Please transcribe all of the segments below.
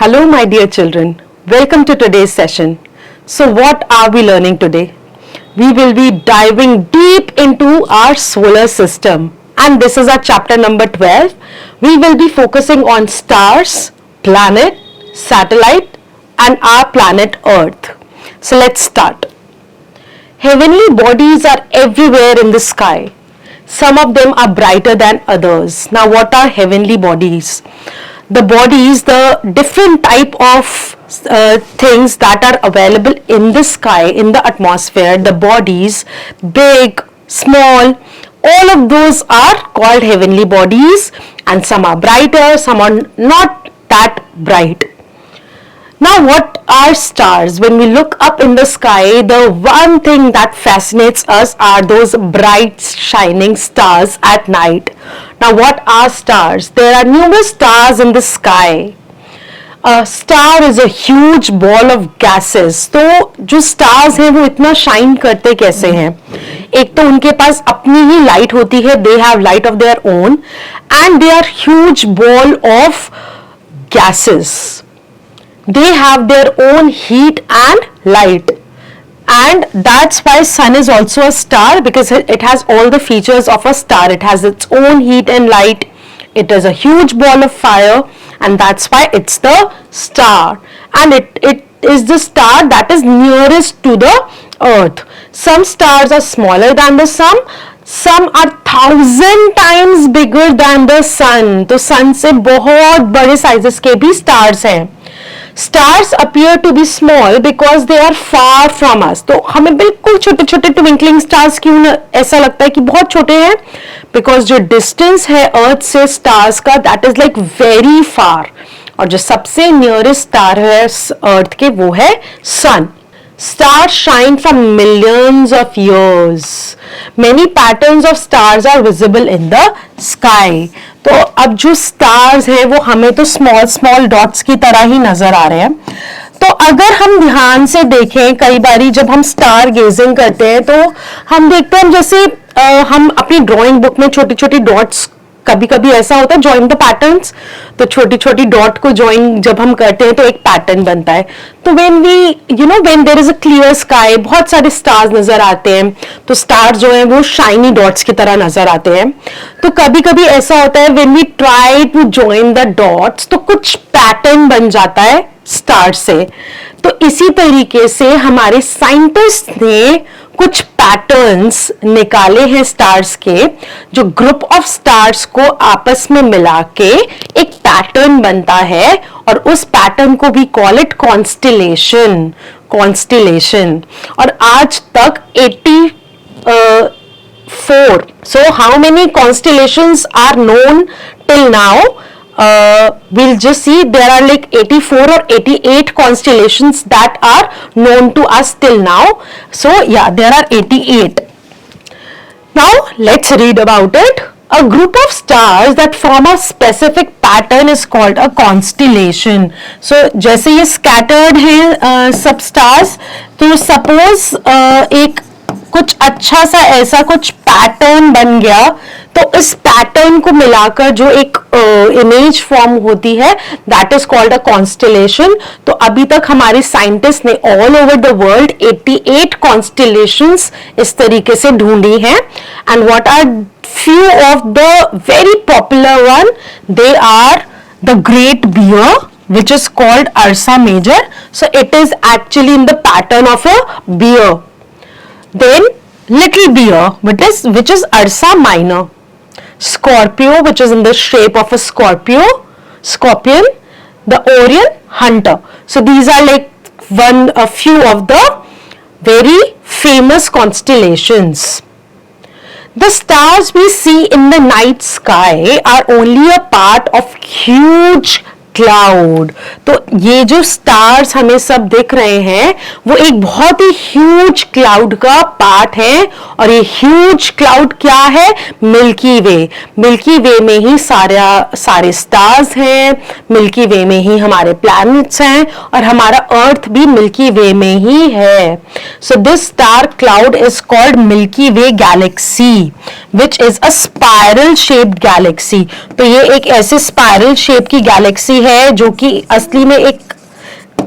Hello, my dear children. Welcome to today's session. So, what are we learning today? We will be diving deep into our solar system, and this is our chapter number 12. We will be focusing on stars, planet, satellite, and our planet Earth. So, let's start. Heavenly bodies are everywhere in the sky. Some of them are brighter than others. Now, what are heavenly bodies? The bodies, the different type of things that are available in the sky, in the atmosphere, the bodies, big, small, all of those are called heavenly bodies, and some are brighter, some are not that bright. Now, what are stars? When we look up in the sky, the one thing that fascinates us are those bright, shining stars at night. Now, what are stars? There are numerous stars in the sky. A star is a huge ball of gases. तो जो stars हैं वो इतना shine करते कैसे हैं? एक तो उनके पास अपनी ही light होती है, they have light of their own, and they are huge ball of gases. They have their own heat and light, and that's why sun is also a star, because it has all the features of a star. It has its own heat and light. It is a huge ball of fire, and that's why it's the star, and it is the star that is nearest to the earth. Some stars are smaller than the sun. Some are 1,000 times bigger than the sun. तो sun से बहुत बड़े sizes के भी stars हैं. Stars appear to be small because they are far from us. तो हमें बिल्कुल छोटे छोटे twinkling stars क्यों ऐसा लगता है कि बहुत छोटे हैं? Because जो distance है अर्थ से stars का, that is like very far. और जो सबसे nearest star है अर्थ के वो है sun. Stars shine for millions of years. Many patterns of stars are visible in the sky. तो अब जो stars है वो हमें तो small dots की तरह ही नजर आ रहे हैं. तो अगर हम ध्यान से देखें, कई बारी जब हम स्टार गेजिंग करते हैं तो हम देखते हैं जैसे हम अपनी ड्राइंग बुक में छोटी छोटी डॉट्स, कभी कभी ऐसा होता है जॉइन द पैटर्न्स, तो छोटी छोटी डॉट को जॉइन जब हम करते हैं तो एक पैटर्न बनता है. तो when there is a clear sky, बहुत सारे स्टार्स नजर आते हैं, तो स्टार जो है वो शाइनी डॉट्स की तरह नजर आते हैं. तो कभी कभी ऐसा होता है when we try to join the dots, तो कुछ पैटर्न बन जाता है स्टार से. तो इसी तरीके से हमारे साइंटिस्ट ने कुछ पैटर्न्स निकाले हैं स्टार्स के, जो ग्रुप ऑफ स्टार्स को आपस में मिला के एक पैटर्न बनता है, और उस पैटर्न को भी कॉल इट कॉन्स्टिलेशन. और आज तक 84, so how many constellations are known till now? We'll just see there are like 84 or 88 constellations that are known to us till now. So yeah, there are 88. Now let's read about it. A group of stars that form a specific pattern is called a constellation. So जैसे ये scattered हैं सब stars, तो suppose एक कुछ अच्छा सा ऐसा कुछ पैटर्न बन गया, तो इस पैटर्न को मिलाकर जो एक इमेज फॉर्म होती है, that is called a constellation. तो अभी तक हमारे साइंटिस्ट ने all over the world 88 constellations इस तरीके से ढूंढी हैं. And what are few of the very popular one? They are the Great Bear, which is called Ursa Major. So it is actually in the pattern of a bear. Then Little Bear, which is Ursa Minor. Scorpio, which is in the shape of a scorpion. The Orion Hunter. So these are like a few of the very famous constellations. The stars we see in the night sky are only a part of huge cloud. तो ये जो stars हमें सब दिख रहे हैं वो एक बहुत ही ह्यूज क्लाउड का पार्ट है. और ये ह्यूज क्लाउड क्या है? मिल्की वे. मिल्की वे में ही सारे स्टार्स हैं, मिल्की वे में ही हमारे प्लैनेट्स हैं, और हमारा अर्थ भी मिल्की वे में ही है. So this star cloud is called milky way Galaxy, which is a spiral shaped Galaxy. तो ये एक ऐसे स्पाइरल शेप की गैलेक्सी है है जो कि असली में एक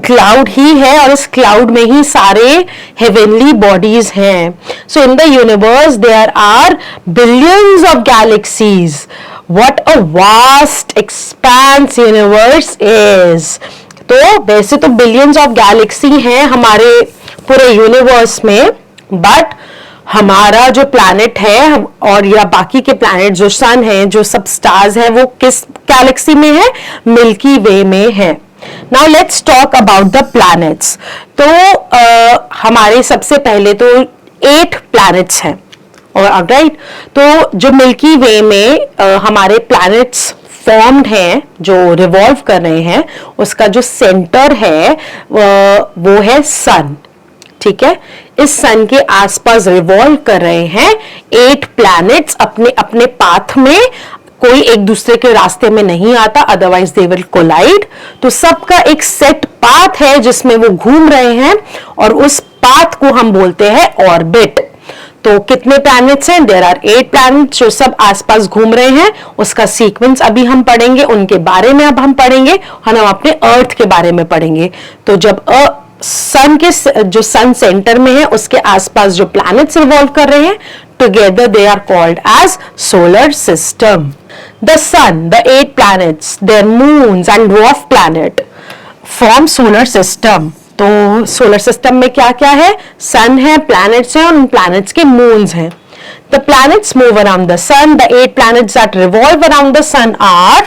क्लाउड ही है और इस क्लाउड में ही सारे हेवनली बॉडीज हैं. So in the universe there are billions of galaxies. What a vast expanse universe is. तो वैसे तो बिलियंस ऑफ गैलेक्सी हैं हमारे पूरे यूनिवर्स में, बट हमारा जो प्लैनेट है और या बाकी के प्लैनेट जो सन है, जो सब स्टार्स हैं, वो किस गैलेक्सी में है? मिल्की वे में है. Now let's talk about the planets. तो हमारे सबसे पहले तो 8 प्लैनेट्स हैं, और राइट. तो जो मिल्की वे में हमारे प्लैनेट्स फॉर्म्ड हैं, जो रिवॉल्व कर रहे हैं, उसका जो सेंटर है वो है सन. ठीक है, इस सन के आसपास रिवॉल्व कर रहे हैं 8 प्लैनेट्स अपने अपने पाथ में. कोई एक दूसरे के रास्ते में नहीं आता, अदरवाइज दे विल कोलाइड. तो सबका एक सेट पाथ है जिसमें वो घूम रहे हैं, और उस पाथ को हम बोलते हैं ऑर्बिट. तो कितने प्लैनेट्स हैं? देयर आर 8 प्लैनेट्स जो सब आसपास घूम रहे हैं. उसका सीक्वेंस अभी हम पढ़ेंगे, उनके बारे में अब हम पढ़ेंगे, और हम अपने अर्थ के बारे में पढ़ेंगे. तो जब सन के जो सन सेंटर में है उसके आसपास जो प्लैनेट्स रिवॉल्व कर रहे हैं, together they are called as solar system. The sun, the 8 planets, their moons and dwarf planet form solar system. तो solar system में क्या क्या है? sun है, planets हैं, और उन planets के moons हैं. The planets move around the sun. The 8 planets that revolve around the sun are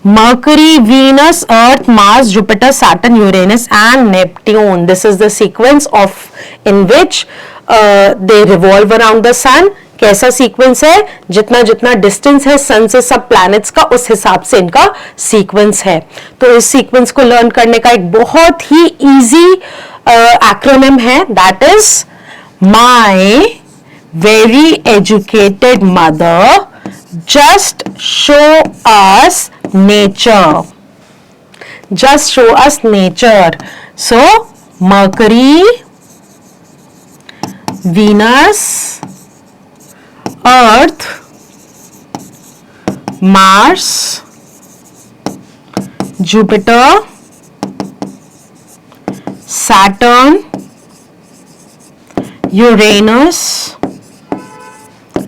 Mercury, Venus, Earth, Mars, Jupiter, Saturn, Uranus and Neptune. This is the sequence of in which they revolve around the sun. कैसा sequence है? जितना जितना distance है सन से सब planets का, उस हिसाब से इनका सीक्वेंस है. तो इस सीक्वेंस को लर्न करने का एक बहुत ही इजी एक्रोनिम है, that is my very educated mother just show us nature. Just show us nature. So Mercury, Venus, Earth, Mars, Jupiter, Saturn, Uranus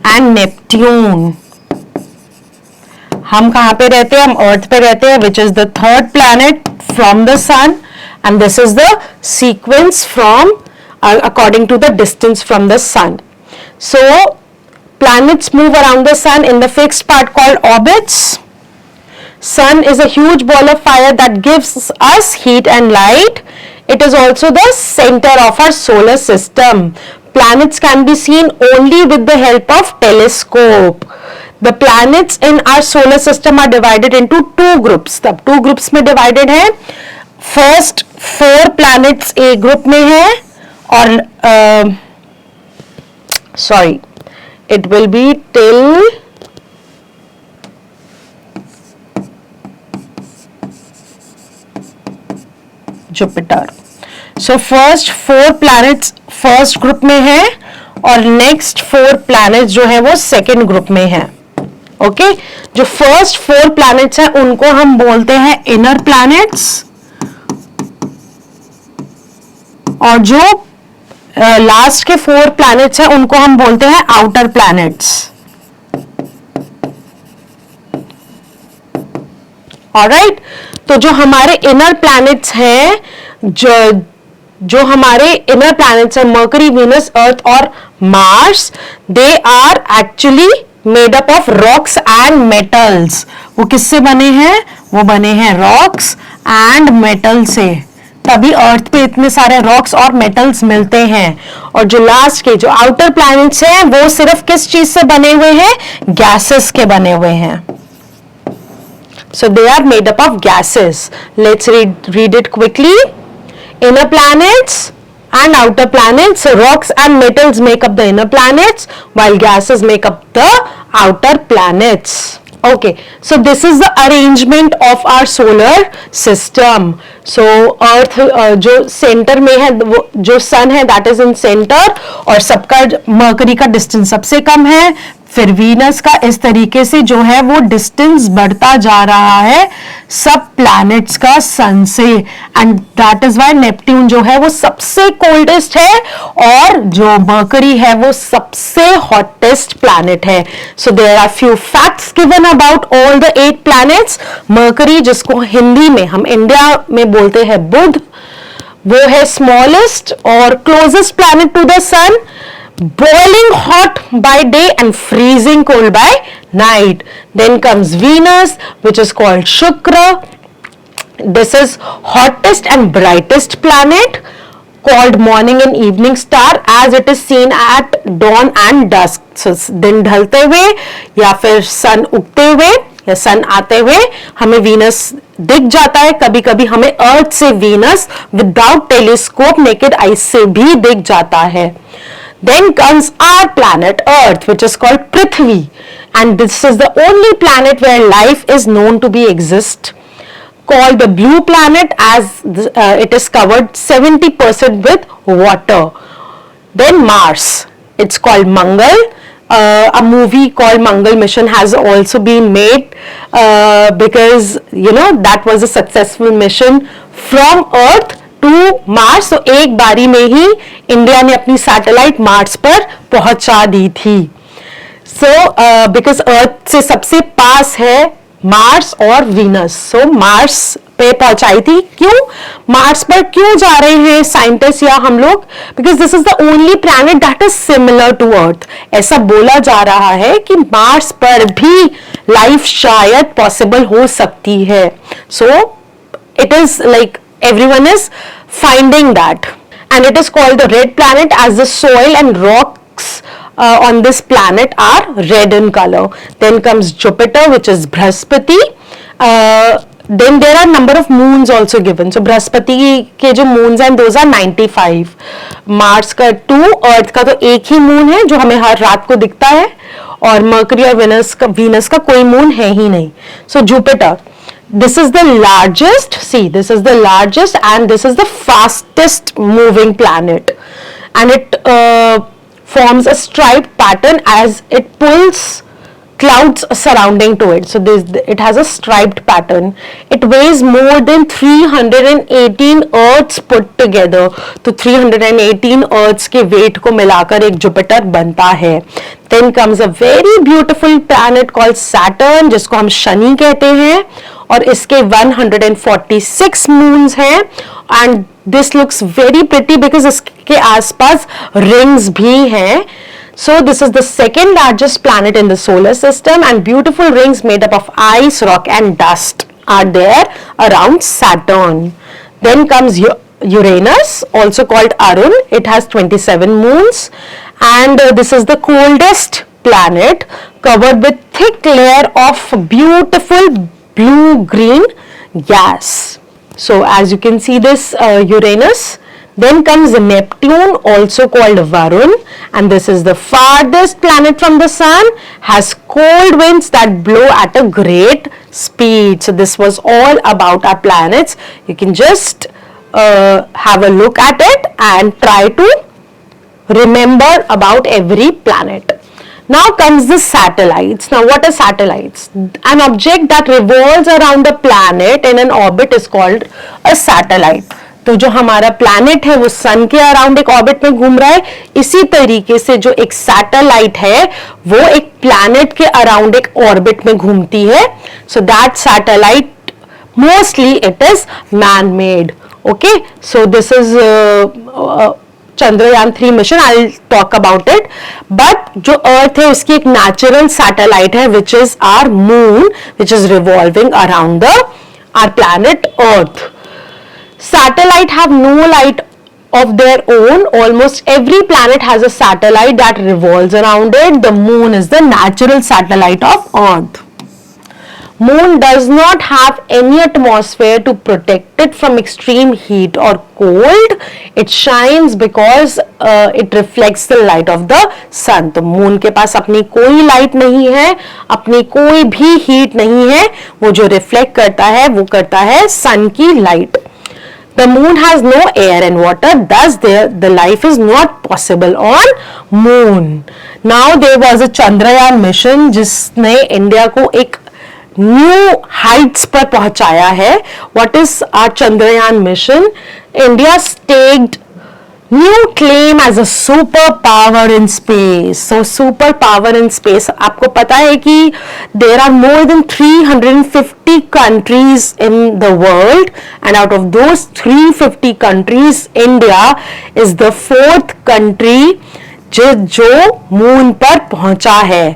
and Neptune. हम कहाँ पे रहते हैं? हम अर्थ पे रहते हैं, which is the third planet from the sun, and this is the sequence from according to the distance from the sun. So planets move around the sun in the fixed part called orbits. Sun is a huge ball of fire that gives us heat and light. It is also the center of our solar system. Planets can be seen only with the help of telescope. The planets in our solar system are divided into 2 groups. तब 2 groups में divided है. First 4 planets A group में है, और sorry, it will be till Jupiter. So first 4 planets first group में है, और next 4 planets जो है वो second group में है. ओके, जो फर्स्ट 4 प्लैनेट्स हैं उनको हम बोलते हैं इनर प्लैनेट्स, और जो लास्ट के 4 प्लैनेट्स हैं उनको हम बोलते हैं आउटर प्लैनेट्स. ऑलराइट. तो जो हमारे इनर प्लैनेट्स हैं, जो हमारे इनर प्लैनेट्स हैं, मर्करी, वीनस, अर्थ और Mars, they are actually made up of rocks and metals. वो किससे बने हैं? वो बने हैं रॉक्स एंड मेटल से. तभी अर्थ पे इतने सारे रॉक्स और मेटल्स मिलते हैं. और जो लास्ट के जो आउटर प्लैनेट्स हैं वो सिर्फ किस चीज से बने हुए हैं? गैसेस के बने हुए हैं. So they are made up of gases. Let's read it quickly. Inner planets and outer planets, rocks and metals make up the inner planets, while gases make up the outer planets. Okay, so this is the arrangement of our solar system. So Earth जो center में है, जो sun है that is in center, और सबका Mercury का distance सबसे कम है, फिर वीनस का इस तरीके से जो है वो डिस्टेंस बढ़ता जा रहा है सब प्लैनेट्स का सन से, and that is why Neptune जो है वो सबसे कोल्डेस्ट है और जो मर्करी है वो सबसे हॉटेस्ट प्लैनेट है. So there are few facts given about all the 8 planets. Mercury, जिसको हिंदी में हम इंडिया में बोलते हैं बुध, वो है स्मॉलेस्ट और closest planet to the sun, boiling hot by day and freezing cold by night. Then comes Venus, which is called Shukra. This is hottest and brightest planet, called morning and evening star, as it is seen at dawn and dusk. So दिन ढलते हुए या फिर सन उगते हुए या सन आते हुए हमें वीनस दिख जाता है. कभी कभी हमें अर्थ से Venus without telescope naked eyes से भी दिख जाता है. Then comes our planet Earth, which is called Prithvi, and this is the only planet where life is known to be exist, called the blue planet, as it is covered 70% with water. Then Mars, it's called Mangal. A movie called Mangal Mission has also been made because that was a successful mission from Earth to Mars. तो एक बारी में ही India ने अपनी satellite Mars पर पहुंचा दी थी. So because अर्थ से सबसे पास है मार्स और वीनस, सो मार्स पे पहुंचाई थी. क्यों मार्स पर क्यों जा रहे हैं साइंटिस्ट या हम लोग? Because this is the only planet that is similar to Earth. ऐसा बोला जा रहा है कि मार्स पर भी लाइफ शायद पॉसिबल हो सकती है. So it is like everyone is finding that, and it is called the red planet as the soil and rocks on this planet are red in color. Then comes Jupiter, which is Brihaspati. Then there are number of moons also given. So Brihaspati के जो moons हैं those are 95. Mars का 2, Earth का तो एक ही moon है जो हमें हर रात को दिखता है, और Mercury और Venus का कोई moon है ही नहीं. So Jupiter, this is the largest, see this is the largest and this is the fastest moving planet, and it forms a striped pattern as it pulls clouds surrounding to it. So it has a striped pattern. It weighs more than 318 Earths put together. तो 318 Earths के weight को मिलाकर एक Jupiter बनता है. Then comes a very beautiful planet called Saturn, जिसको हम शनि कहते हैं, और इसके 146 moons हैं, and this looks very pretty because इसके आसपास rings भी हैं. So this is the second largest planet in the solar system, and beautiful rings made up of ice, rock and dust are there around Saturn. Then comes Uranus, also called Arun. It has 27 moons, and this is the coldest planet, covered with thick layer of beautiful blue-green gas. So as you can see this Uranus. Then comes Neptune, also called Varun, and this is the farthest planet from the sun, has cold winds that blow at a great speed. So this was all about our planets. You can just have a look at it and try to remember about every planet. Now comes the satellites. Now what are satellites? An object that revolves around the planet in an orbit is called a satellite. तो जो हमारा planet है वो सन के around एक orbit में घूम रहा है, इसी तरीके से जो एक सैटेलाइट है वो एक प्लैनेट के अराउंड एक ऑर्बिट में घूमती है. So that satellite mostly it is man made. Okay, so this is Chandrayaan 3 mission. I'll talk about it. But जो अर्थ है उसकी एक नेचुरल सैटेलाइट है which is our moon, which is revolving around our planet Earth. Satellite have no light of their own. Almost every planet has a satellite that revolves around it. The moon is the natural satellite of Earth. Moon does not have any atmosphere to protect it from extreme heat or cold. It shines because it reflects the light of the sun. तो moon के पास अपनी कोई light नहीं है, अपनी कोई भी heat नहीं है, वो जो रिफ्लेक्ट करता है वो करता है sun की light. The moon has no air and water, thus the life is not possible on moon. Now there was a Chandrayaan mission जिसने इंडिया को एक न्यू हाइट्स पर पहुंचाया है. What is our Chandrayaan mission? India staked new claim as a superpower in space. So superpower in space, आपको पता है कि there are more than 350 countries in the world, and out of those 350 countries, India is the 4th country जो moon पर पहुंचा है.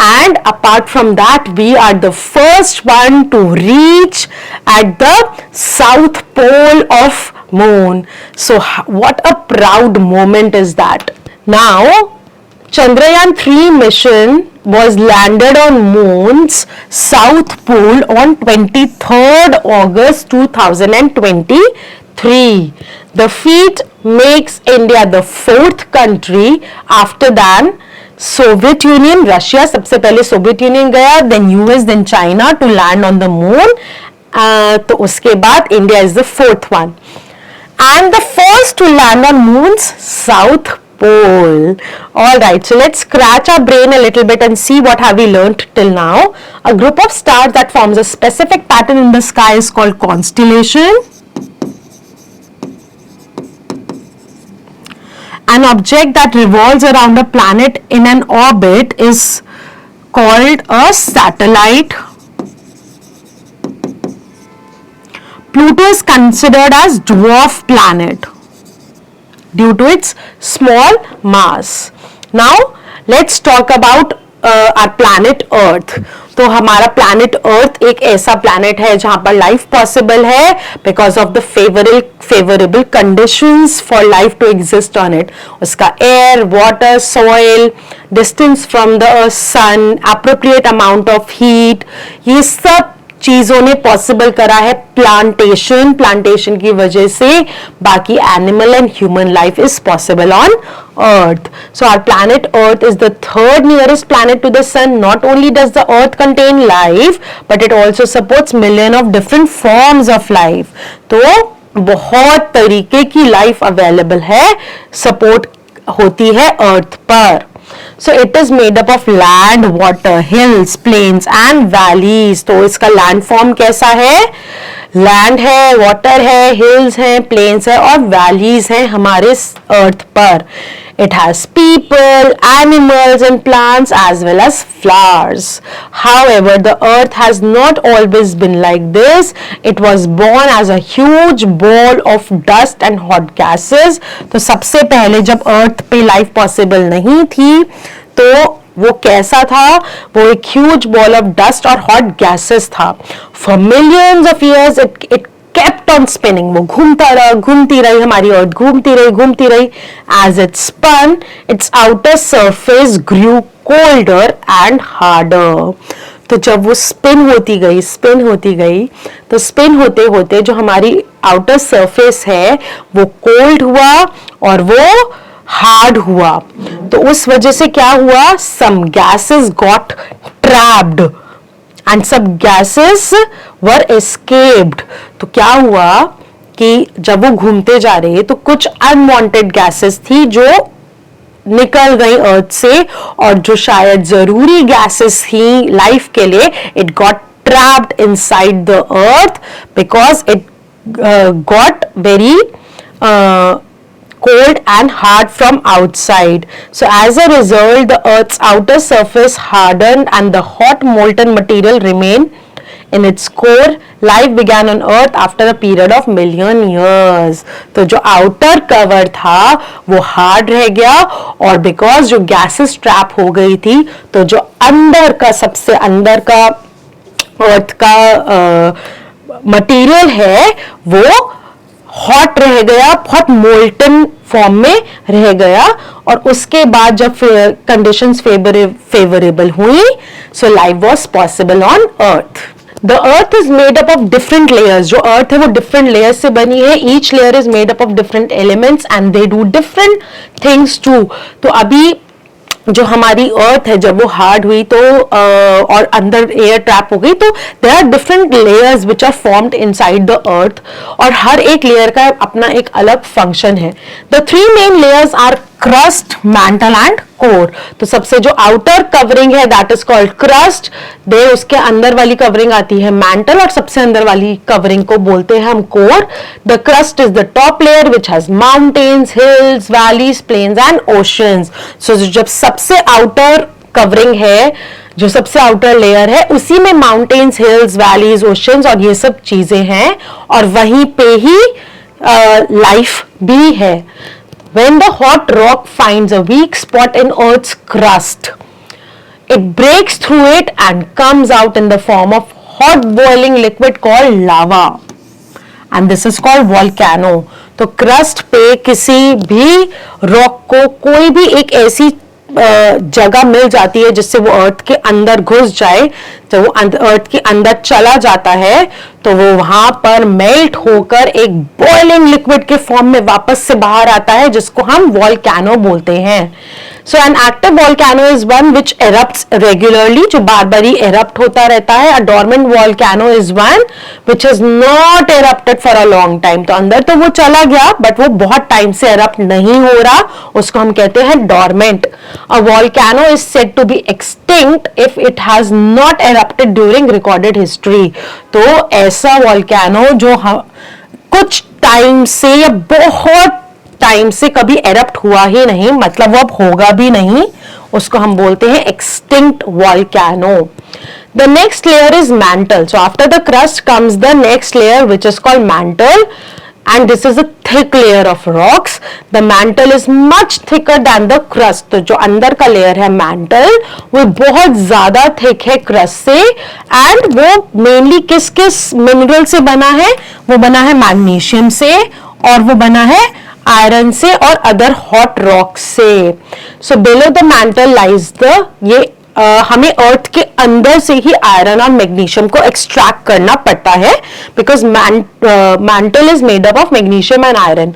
And apart from that we are the first one to reach at the south pole of moon. So what a proud moment is that. Now Chandrayaan 3 mission was landed on moon's south pole on 23rd August 2023. The feat makes India the 4th country after than Soviet Union, Russia सबसे पहले Soviet Union गया, then US, then China to land on the moon. तो उसके बाद India is the 4th one. And the first to land on moon's south pole. All right, so let's scratch our brain a little bit and see what have we learned till now. A group of stars that forms a specific pattern in the sky is called constellation. An object that revolves around a planet in an orbit is called a satellite. Pluto is considered as dwarf planet due to its small mass. Now let's talk about our planet Earth. तो हमारा planet Earth एक ऐसा planet है जहाँ पर life possible है because of the favorable conditions for life to exist on it. उसका air, water, soil, distance from the sun, appropriate amount of heat, ये सब चीजों ने पॉसिबल करा है प्लांटेशन की वजह से बाकी animal and human life is possible on Earth. So our planet Earth is the 3rd nearest planet to the sun. Not only does the Earth contain life but it also supports million of different forms of life. तो बहुत तरीके की life available है, support होती है अर्थ पर. So it is made up of land, water, hills, plains and valleys. तो इसका लैंड फॉर्म कैसा है? लैंड है, वाटर है, हिल्स है, प्लेन्स है और वैलीज है हमारे अर्थ पर. It has people, animals and plants as well as flowers. However, the earth has not always been like this. It was born as a huge ball of dust and hot gases. तो सबसे पहले जब अर्थ पे life possible नहीं थी तो वो कैसा था? वो एक ह्यूज बॉल ऑफ डस्ट और हॉट गैसेस था. For millions of years it kept on spinning. वो घूमती रही हमारी अर्थ घूमती रही. As it spun, its outer surface grew colder and harder. तो जब वो स्पिन होती गई तो स्पिन होते होते जो हमारी आउटर सरफेस है वो कोल्ड हुआ और वो हार्ड हुआ. तो उस वजह से क्या हुआ? Some gases got trapped and some gases were escaped. तो क्या हुआ कि जब वो घूमते जा रहे तो कुछ अनवांटेड गैसेस थी जो निकल गई अर्थ से और जो शायद जरूरी गैसेस थी लाइफ के लिए it got trapped inside the earth because it got very cold and hard from outside. So as a result, the earth's outer surface hardened and the hot molten material remained in its core. Life began on earth after a period of million years. तो जो outer cover था वो hard रह गया और because जो gases trap हो गई थी तो जो अंदर का सबसे अंदर का earth का material है वो हॉट रह गया, बहुत मोल्टन फॉर्म में रह गया और उसके बाद जब कंडीशंस फेवरेबल हुई so life was possible on Earth. The Earth is made up of different layers. जो अर्थ है वो डिफरेंट लेयर्स से बनी है. Each layer is made up of different elements and they do different things too. तो अभी जो हमारी अर्थ है जब वो हार्ड हुई तो और अंदर एयर ट्रैप हो गई, तो there are different layers which are formed inside the Earth, और हर एक लेयर का अपना एक अलग फंक्शन है. The three main layers are crust, mantle and core. तो सबसे जो आउटर कवरिंग है दैट इज कॉल्ड क्रस्ट, दे उसके अंदर वाली कवरिंग आती है मैंटल, और सबसे अंदर वाली कवरिंग को बोलते हैं हम कोर. The crust is the top layer which has mountains, hills, valleys, plains and oceans. So जब सबसे आउटर कवरिंग है, जो सबसे आउटर लेयर है, उसी में माउंटेन्स, हिल्स, वैलीज, ओशंस और ये सब चीजें हैं, और वहीं पे ही लाइफ भी है. When the hot rock finds a weak spot in Earth's crust, it breaks through it and comes out in the form of hot boiling liquid called lava. And this is called volcano. तो crust पे किसी भी rock को कोई भी एक ऐसी जगह मिल जाती है जिससे वो अर्थ के अंदर घुस जाए, जब वो अर्थ के अंदर चला जाता है तो वो वहां पर मेल्ट होकर एक बॉइलिंग लिक्विड के फॉर्म में वापस से बाहर आता है, जिसको हम वॉल्केनो बोलते हैं. So an active volcano is one which erupts regularly, जो बार बार ही एरप्ट होता रहता है. A dormant volcano is one which is not erupted for a long time. तो अंदर तो वो चला गया बट वो बहुत टाइम से एरप्ट नहीं हो रहा, उसको हम कहते हैं dormant. A volcano is said to be extinct if it has not erupted during recorded history. तो ऐसा वॉल्केनो जो कुछ टाइम से या बहुत टाइम से कभी एरप्ट हुआ ही नहीं, मतलब वो अब होगा भी नहीं, उसको हम बोलते हैं extinct volcano. The next layer is mantle. So after the crust comes the next layer which is called mantle, and this is a thick layer of rocks. The mantle is much thicker than the crust. तो जो अंदर का layer है mantle वो बहुत ज्यादा thick है crust से, and वो mainly किस किस mineral से बना है? वो बना है magnesium से, और वो बना है आयरन से और अदर हॉट रॉक से. So below the mantle lies the, ये हमें अर्थ के अंदर से ही आयरन और मैग्नीशियम को एक्सट्रैक्ट करना पड़ता है, because mantle is made up of magnesium and iron.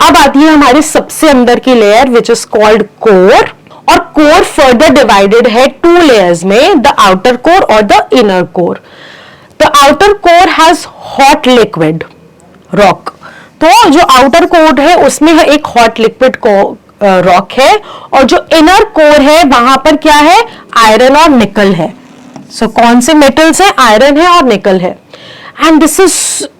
अब आती है हमारी सबसे अंदर की layer which is called core, और कोर फर्दर डिवाइडेड है टू लेयर्स में, द आउटर कोर और the inner core. The outer core has hot liquid rock. तो जो आउटर कोर है उसमें एक हॉट लिक्विड रॉक है, और जो इनर कोर है वहां पर क्या है? आयरन और निकल है. सो कौन से मेटल्स है? आयरन है और निकल है. And this is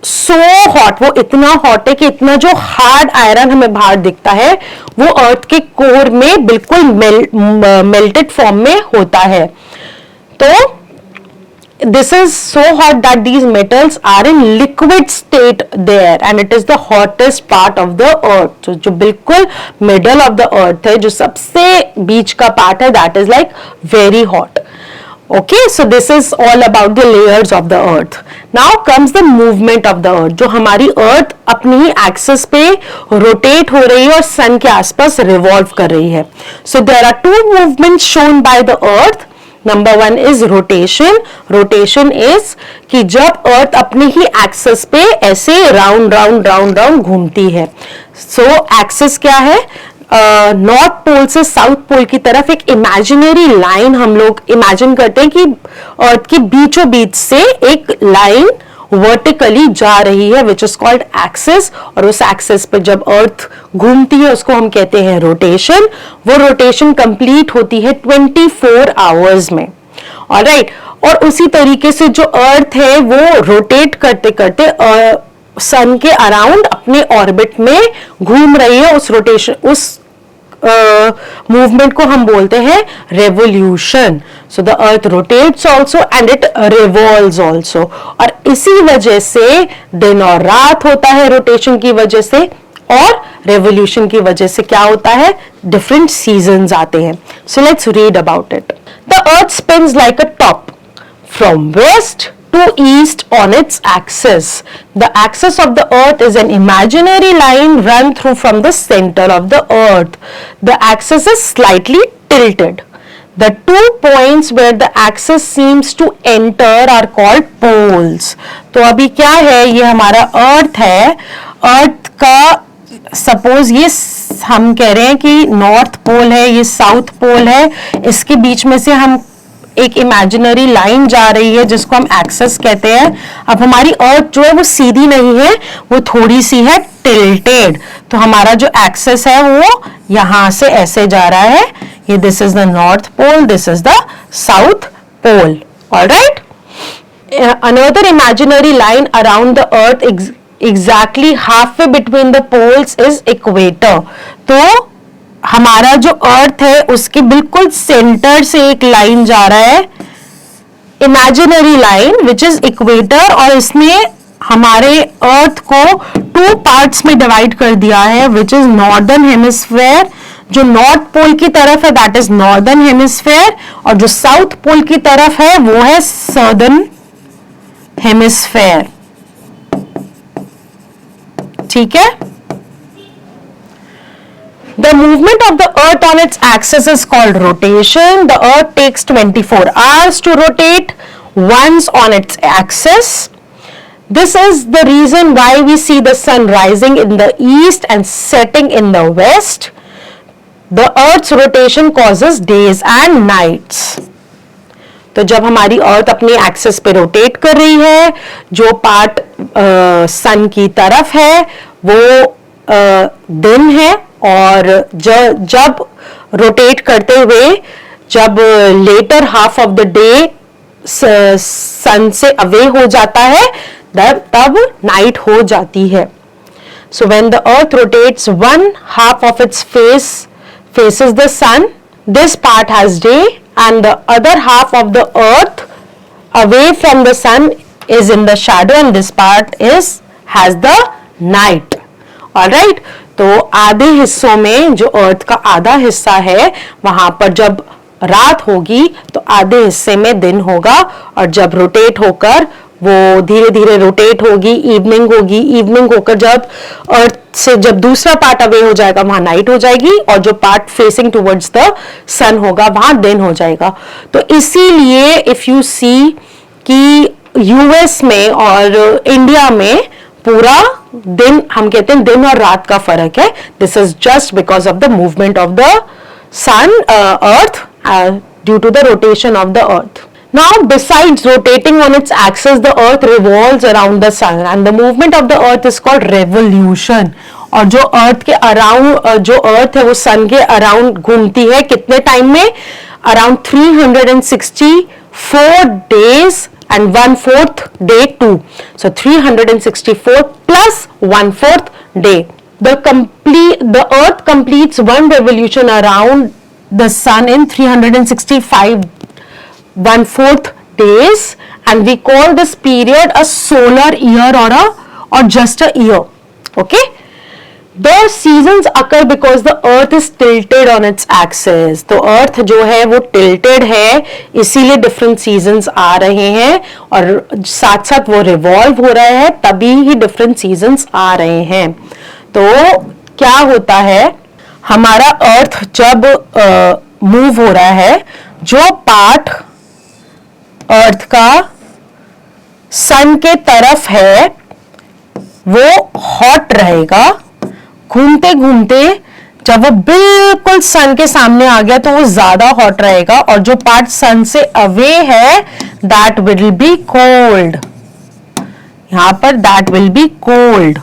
so hot, वो इतना हॉट है कि इतना जो हार्ड आयरन हमें बाहर दिखता है वो अर्थ के कोर में बिल्कुल मेल्टेड फॉर्म में होता है. तो this is so hot that these metals are in liquid state there, and it is the hottest part of the earth. So जो बिल्कुल middle of the earth है, जो सबसे बीच का part है, that is like very hot. Okay, so this is all about the layers of the earth. Now comes the movement of the earth. जो हमारी earth अपनी ही axis पे rotate हो रही है और sun के आसपास revolve कर रही है. So there are two movements shown by the earth. Number one is rotation. Rotation is कि जब अर्थ अपने ही एक्सिस पे ऐसे राउंड राउंड राउंड राउंड घूमती है. सो एक्सिस क्या है? नॉर्थ पोल से साउथ पोल की तरफ एक इमेजिनरी लाइन हम लोग इमेजिन करते हैं कि अर्थ के बीचों बीच से एक लाइन वर्टिकली जा रही है विच इज कॉल्ड एक्सिस, और उस एक्सिस पे जब अर्थ घूमती है उसको हम कहते हैं रोटेशन. वो रोटेशन कंप्लीट होती है 24 आवर्स में. ऑलराइट, और उसी तरीके से जो अर्थ है वो रोटेट करते करते सन के अराउंड अपने ऑर्बिट में घूम रही है. उस रोटेशन, उस मूवमेंट को हम बोलते हैं revolution. So the earth rotates also and it revolves also, और इसी वजह से दिन और रात होता है रोटेशन की वजह से, और रेवोल्यूशन की वजह से क्या होता है? डिफरेंट सीजन्स आते हैं. So let's read about it. The earth spins like a top from west to east on its axis. The axis of the earth is an imaginary line run through from the center of the earth. The axis is slightly tilted. The two points where the axis seems to enter are called poles. तो अभी क्या है? ये हमारा अर्थ है. अर्थ का suppose ये हम कह रहे हैं कि नॉर्थ पोल है, ये साउथ पोल है, इसके बीच में से हम एक इमेजिनरी लाइन जा रही है जिसको हम एक्सेस कहते हैं। अब हमारी अर्थ जो है वो सीधी नहीं है, वो थोड़ी सी है टिल्टेड, तो हमारा जो एक्सेस है वो यहां से ऐसे जा रहा है, ये this is the north pole, this is the south pole. Alright, another imaginary line around the earth exactly halfway between the poles is equator। तो हमारा जो अर्थ है उसके बिल्कुल सेंटर से एक लाइन जा रहा है, imaginary line which is equator, और इसने हमारे अर्थ को 2 पार्ट्स में डिवाइड कर दिया है, विच इज नॉर्दर्न हेमिस्फेयर, जो नॉर्थ पोल की तरफ है दैट इज नॉर्दर्न हेमिस्फेयर, और जो साउथ पोल की तरफ है वो है सदर्न हेमिस्फेयर। ठीक है। The movement of the earth on its axis is called rotation. The earth takes 24 hours to rotate once on its axis. This is the reason why we see the sun rising in the east and setting in the west. The earth's rotation causes days and nights. तो जब हमारी अर्थ अपनी axis पे rotate कर रही है, जो part सन की तरफ है वो दिन है, और जब रोटेट करते हुए जब latter half of the day sun से अवे हो जाता है तब नाइट हो जाती है। So when the earth rotates one half of its faces the sun, this part has day and the other half of the earth away from the sun is in the shadow and this part has the night. All right, तो आधे हिस्सों में जो अर्थ का आधा हिस्सा है वहां पर जब रात होगी तो आधे हिस्से में दिन होगा, और जब रोटेट होकर वो धीरे धीरे रोटेट होगी, इवनिंग होकर जब अर्थ से जब दूसरा पार्ट अवे हो जाएगा वहां नाइट हो जाएगी, और जो पार्ट फेसिंग टुवर्ड्स द सन होगा वहां दिन हो जाएगा। तो इसीलिए इफ यू सी कि यूएस में और इंडिया में पूरा दिन, हम कहते हैं दिन और रात का फर्क है, this is just because of the movement of the sun earth due to the rotation of the earth. Now, besides rotating on its axis, the earth revolves around the sun and the movement of the earth is called revolution. और जो अर्थ के around, जो Earth है वो सन के around घूमती है कितने टाइम में? Around 364 days and 1/4 day too. So 364 plus 1/4 day. The earth completes one revolution around the sun in 365 1/4 days, and we call this period a solar year or just a year. Okay, the seasons occur because the earth is tilted on its axis. तो earth जो है वो tilted है, इसीलिए different seasons आ रहे हैं, और साथ साथ वो revolve हो रहा है, तभी ही different seasons आ रहे हैं। तो क्या होता है, हमारा earth जब move हो रहा है, जो पार्ट अर्थ का सन के तरफ है वो हॉट रहेगा, घूमते घूमते जब वो बिल्कुल सन के सामने आ गया तो वो ज्यादा हॉट रहेगा, और जो पार्ट सन से अवे है दैट विल बी कोल्ड। यहां पर that will be cold.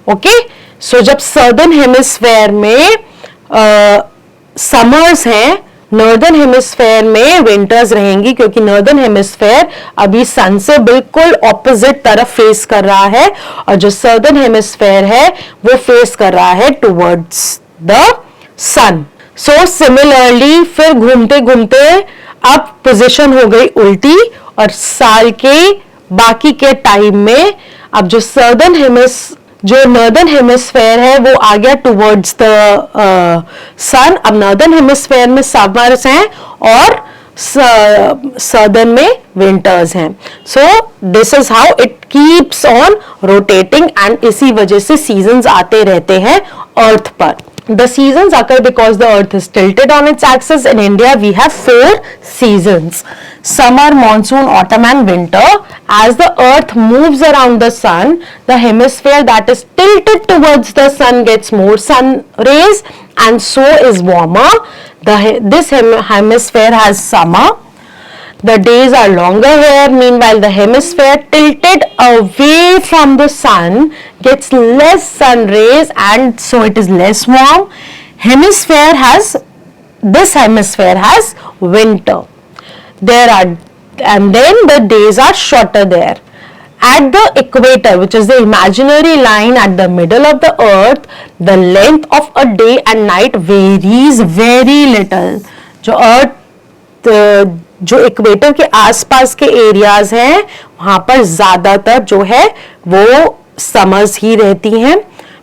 Okay, so जब सदर्न हेमिस्फेयर में समर्स हैं, नॉर्दर्न हेमिस्फेयर में विंटर्स रहेंगी, क्योंकि नॉर्दर्न हेमिस्फेयर अभी सन से बिल्कुल ऑपोजिट तरफ फेस कर रहा है, और जो सदर्न हेमिस्फेयर है वो फेस कर रहा है towards the sun. So similarly फिर घूमते घूमते अब पोजीशन हो गई उल्टी, और साल के बाकी के टाइम में अब जो नॉर्दर्न हेमिस्फेयर है वो आ गया टुवर्ड्स द सन। अब नॉर्दर्न हेमिस्फेयर में समर्स हैं और सदर्न में विंटर्स हैं। So this is how it keeps on rotating, and इसी वजह से सीजन्स आते रहते हैं अर्थ पर। The seasons occur because the earth is tilted on its axis. In India, we have 4 seasons: summer, monsoon, autumn and winter. As the earth moves around the sun, the hemisphere that is tilted towards the sun gets more sun rays and so is warmer. This hemisphere has summer. The days are longer here. Meanwhile, the hemisphere tilted away from the sun gets less sun rays and so it is less warm. This hemisphere has winter. And then the days are shorter there. At the equator, which is the imaginary line at the middle of the earth, the length of a day and night varies very little. जो equator के आसपास के areas हैं वहां पर ज्यादातर जो है वो समर्स ही रहती हैं,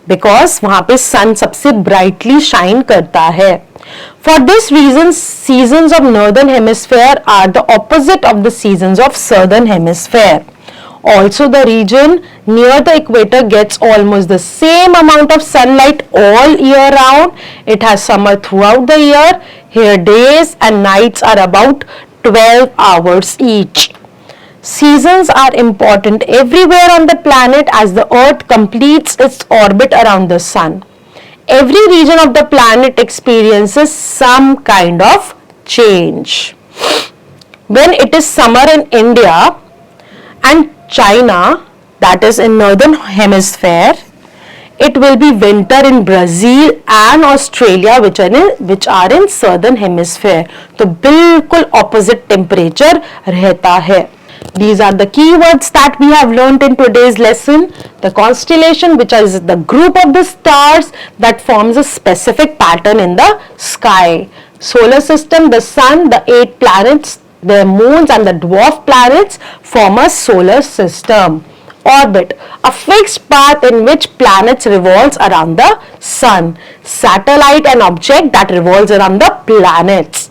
बिकॉज वहां पे सन सबसे ब्राइटली शाइन करता है. For this reason seasons of northern hemisphere are the opposite of the seasons of southern hemisphere. Also, the region near the equator gets almost the same amount of sunlight all year round. It has summer throughout the year. Here days and nights are about 12 hours each. Seasons are important everywhere on the planet as the earth completes its orbit around the sun. Every region of the planet experiences some kind of change. When it is summer in India and China, that is in northern hemisphere, it will be winter in Brazil and Australia, which are in southern hemisphere. तो बिल्कुल opposite temperature रहता है. These are the keywords that we have learnt in today's lesson. The constellation, which is the group of the stars that forms a specific pattern in the sky. Solar system, the sun, the 8 planets, the moons and the dwarf planets form a solar system. Orbit, a fixed path in which planets revolves around the sun. Satellite, an object that revolves around the planets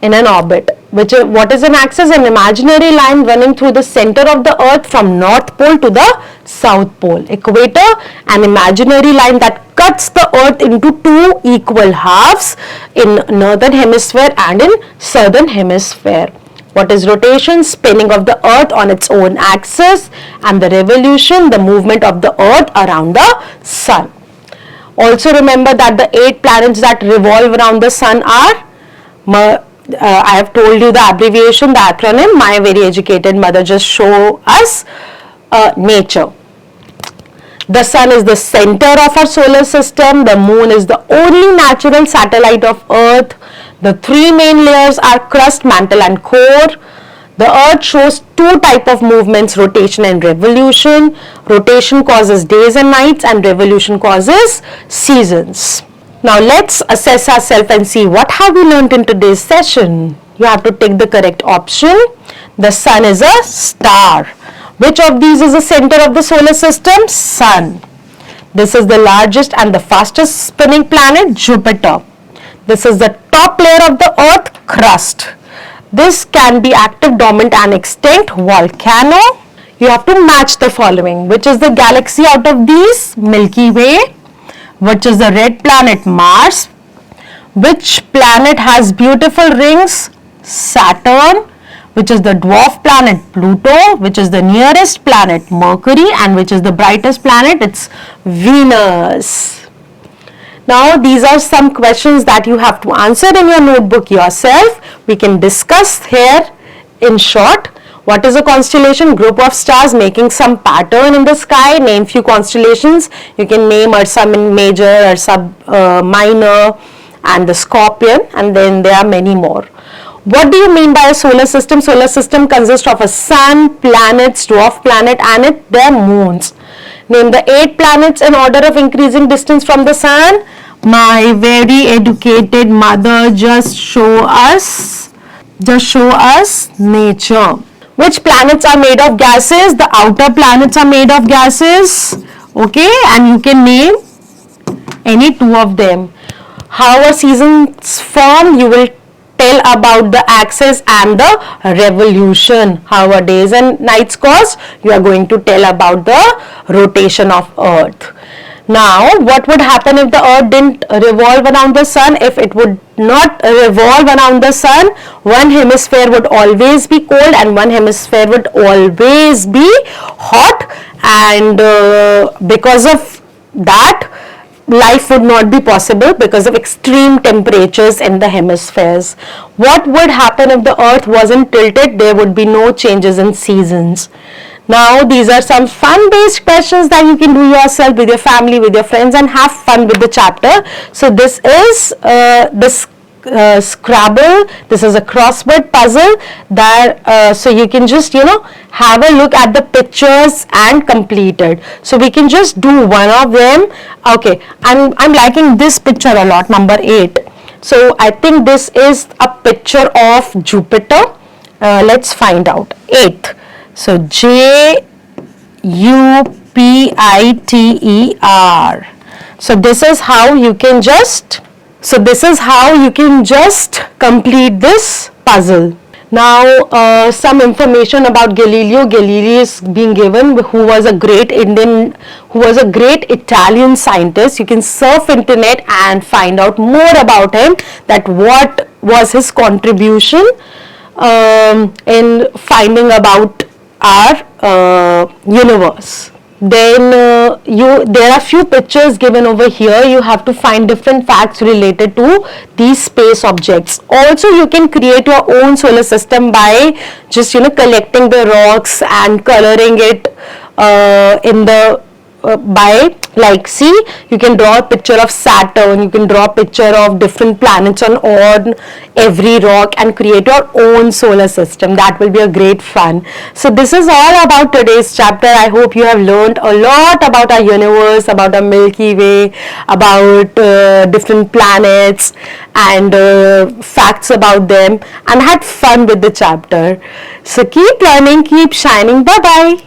in an orbit. What is an axis? An imaginary line running through the center of the earth from north pole to the south pole. Equator, an imaginary line that cuts the earth into 2 equal halves in northern hemisphere and in southern hemisphere. What is rotation? Spinning of the earth on its own axis, and the revolution, the movement of the earth around the sun. Also remember that the 8 planets that revolve around the sun are, I have told you the abbreviation, the acronym. My very educated mother just show us nature. The sun is the center of our solar system. The moon is the only natural satellite of earth. The 3 main layers are crust, mantle and core. The earth shows 2 types of movements, rotation and revolution. Rotation causes days and nights and revolution causes seasons. Now let's assess ourselves and see what have we learnt in today's session. You have to take the correct option. The sun is a star. Which of these is the center of the solar system? Sun. This is the largest and the fastest spinning planet, Jupiter. This is the top layer of the earth, crust. This can be active, dormant and extinct, volcano. You have to match the following. Which is the galaxy out of these? Milky Way. Which is the red planet? Mars. Which planet has beautiful rings? Saturn. Which is the dwarf planet? Pluto. Which is the nearest planet? Mercury. And which is the brightest planet? It's Venus. Now these are some questions that you have to answer in your notebook yourself. We can discuss here in short. What is a constellation? Group of stars making some pattern in the sky. Name few constellations. You can name Ursa Major, Ursa Minor and the Scorpion, and then there are many more. What do you mean by a solar system? Solar system consists of a sun, planets, dwarf planet and their moons. Name the 8 planets in order of increasing distance from the sun. My very educated mother just show us nature. Which planets are made of gases? The outer planets are made of gases. Okay, and you can name any 2 of them. How are seasons formed? You will tell about the axis and the revolution. How are days and nights caused? You are going to tell about the rotation of earth. Now, what would happen if the earth didn't revolve around the sun? If it would not revolve around the sun, one hemisphere would always be cold and one hemisphere would always be hot, and because of that, life would not be possible because of extreme temperatures in the hemispheres. What would happen if the earth wasn't tilted? There would be no changes in seasons. Now, these are some fun based questions that you can do yourself with your family, with your friends, and have fun with the chapter. So this is the Scrabble. This is a crossword puzzle that so you can just have a look at the pictures and complete it. So we can just do one of them. Okay, I'm liking this picture a lot, number 8. So I think this is a picture of Jupiter. Let's find out. 8th. So Jupiter. So this is how you can just complete this puzzle. Now, some information about Galileo. Galileo is being given, who was a great Italian scientist. You can surf internet and find out more about him, that what was his contribution in finding about our universe. Then there are few pictures given over here. You have to find different facts related to these space objects. Also, you can create your own solar system by just collecting the rocks and coloring it in the like, see, you can draw a picture of Saturn, you can draw a picture of different planets on every rock and create your own solar system. That will be a great fun. So this is all about today's chapter. I hope you have learned a lot about our universe, about our Milky Way, about different planets and facts about them, and had fun with the chapter. So keep learning, keep shining. Bye bye.